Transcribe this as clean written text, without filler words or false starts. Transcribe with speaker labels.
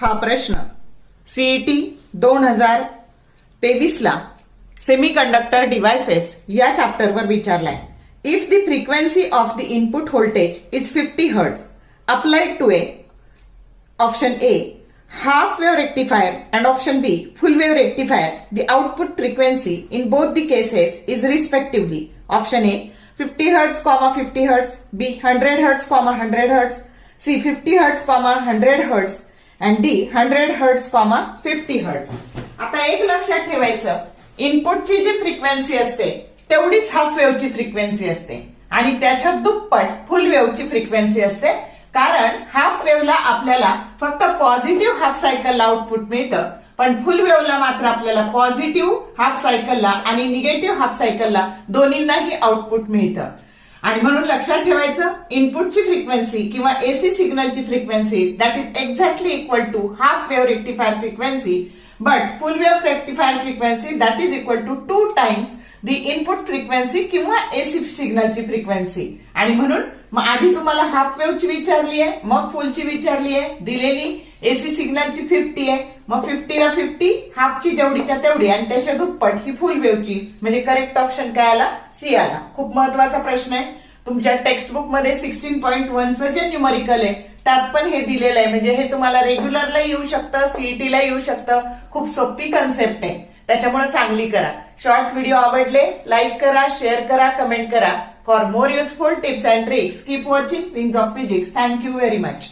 Speaker 1: हा प्रश्न सीईटी 2023 ला सेमीकंडक्टर डिव्हाइसेस या चॅप्टरवर विचारलाय. If the frequency of the input voltage is 50 hertz applied to a option A half wave rectifier and option B full wave rectifier, the output frequency in both the cases is respectively option A 50 hertz, 50 hertz, B 100 hertz, 100 hertz, C 50 hertz, 100 hertz and D 100 hertz, 50 hertz. आता एक लक्षात ठेवायचं, इनपुटची जी frequency असते तेवढीच half वेव्हची frequency असते आणि त्याच्या दुप्पट फुल वेव्हची फ्रिक्वेन्सी असते. कारण हाफ वेव्हला आपल्याला फक्त पॉझिटिव्ह हाफ सायकलला आउटपुट मिळतं, पण फुल वेव्हला मात्र आपल्याला पॉझिटिव्ह हाफ सायकलला आणि निगेटिव्ह हाफ सायकलला दोन्हींनाही आउटपुट मिळतं. आणि म्हणून लक्षात ठेवायचं, इनपुटची फ्रिक्वेन्सी किंवा एसी सिग्नलची frequency that is exactly equal to half wave rectifier frequency, but full wave rectifier frequency that is equal to 2 times the input frequency किंवा एसी सिग्नलची फ्रिक्वेन्सी. आणि म्हणून मग आधी तुम्हाला हाफ वेव्हची विचारली आहे, मग फुलची विचारली आहे, दिलेली एसी सिग्नलची 50 आहे, मग 50 ला 50 हाफची जेवढीच्या तेवढी आणि त्याच्या दुप्पट ही फुल वेव्हची, म्हणजे करेक्ट ऑप्शन काय आला? सी आला. खूप महत्वाचा प्रश्न आहे. तुमच्या टेक्स्टबुक मध्ये 16.1चं जे न्यूमरिकल आहे त्यात पण हे दिलेलं आहे, म्हणजे हे तुम्हाला रेग्युलरला येऊ शकतं, सीईटीला येऊ शकतं. खूप सोपी कन्सेप्ट आहे, त्याच्यामुळे चांगली करा. शॉर्ट व्हिडिओ आवडले लाईक करा, शेअर करा, कमेंट करा. For more useful tips and tricks keep watching wings of physics. Thank you very much.